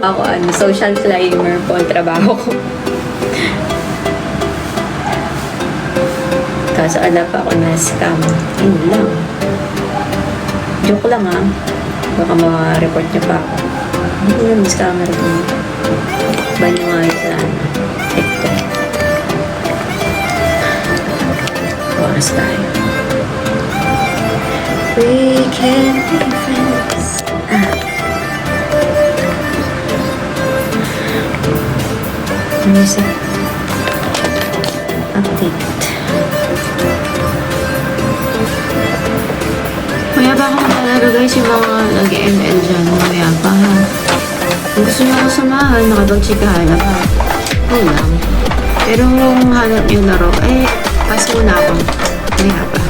Ako, social climber po ang trabaho ko. Kaso alam pa ako na scam. Yun lang. Joke lang ha. Baka ma-report niya pa ako. Hindi ko lang scammer ko. Ba niyo nga yun sa TikTok. Oras tayo. We can be friends. Music. Update. Mayabang ako talaga guys yung mga nag-ML dyan. Mayabang ha. Kung gusto nyo ako samahan, nakapag-chikahan na ba? Oo lang. Pero kung hanap yung laro, pass muna ako. Mayabang.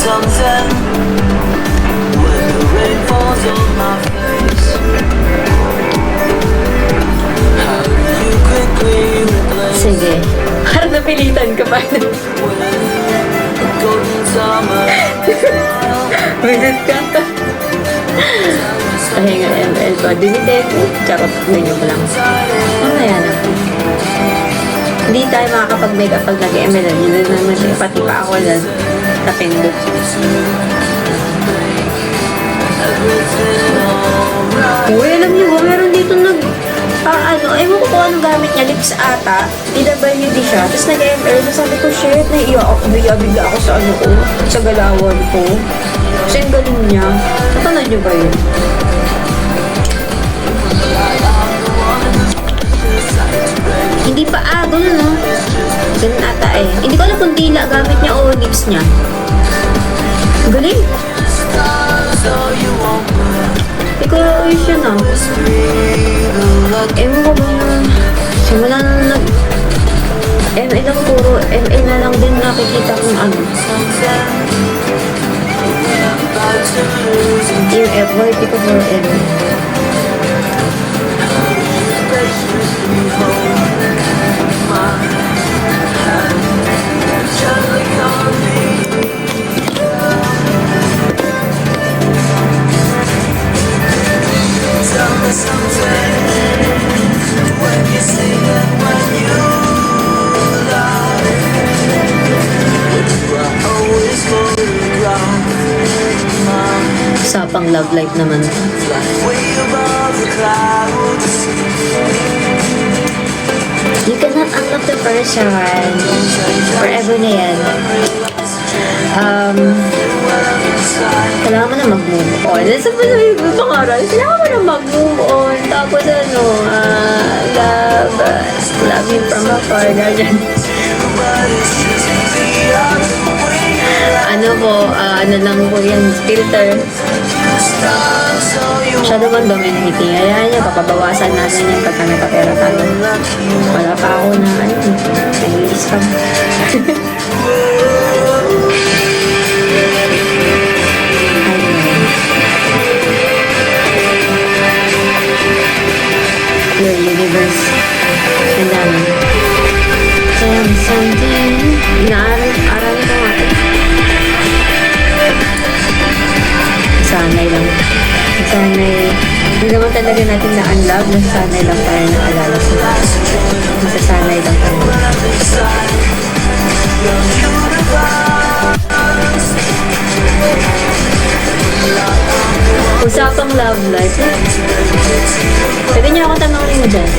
Something when the rain falls on my face. How do you quickly replace Sige. Harap napilitan ka pa. when the golden summer Visit ka. Pahinga ML pa. Dinitin. Charot. Ganyan ko lang. Mamaya na. Hindi tayo makakapag-make up pag nag-ML. Yun na naman siya. Pati pa ako dyan. Kapindot. Uy, alam niyo ba, meron dito ewan ko kung anong gamit niya, lips ata, PWD siya, tapos nag-ML, sabi ko, shit, naiiyak ako sa sa galawan ko. Kasi ang galing niya. Napanood niyo ba yun? Hindi pa, ganun no? Ganun ata eh. Hindi ko alam kung dila gamit niya o lips niya. Galing! Hindi ko ayos yun ah. Ewan ko ba simula nang ML lang puro, ML na lang din nakikita kung ano. Yung FYP ko for ML. Usapang love life naman. You cannot unlock the person. Forever na yan. Kailangan mo na mag-move on. Sabi ko pangaral, kailangan mo na mag-move on. Tapos love you from afar. Ganyan. Ano lang po yan, filter. Masyado bang dominating. Ayan niya, papabawasan natin yan pagka nagkapera tayo. Wala pa ako na, nag-i-scam. Your universe. Ang dami. Something. Inaaral ko nga. Sanay lang. Sanay. Hindi naman talaga natin na-unlove. Nasanay lang tayo na alala sa nasasanay lang tayo. Usapang love life. Pwede niyo akong tanongin mo dyan.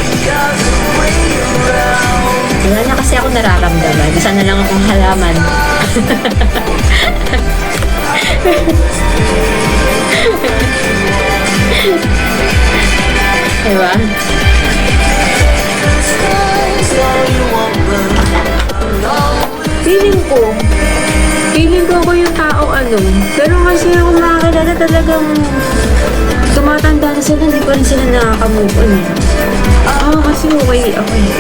Wala na kasi ako nararamdaman. Isa na lang akong halaman. Diba? ko. Feeling ko ako yung tao ano. Pero kasi ako makakilala talagang tumatanda na sila, hindi pa rin sila nakaka-move on eh. Kasi okay ako eh.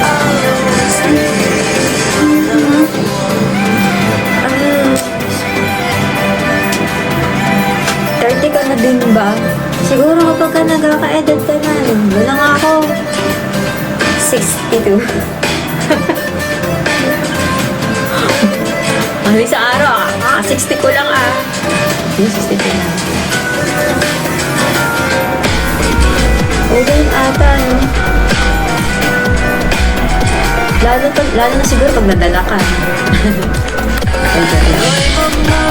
Ah, 30 ka na din ba? Siguro kapag ka nagkaka-edad ka na, wala nga ako 62. Ang isang araw, 60 ko lang ah. Yung 60 ko lang. Okay ata, no? Lalo na siguro pag nadala ka. Okay.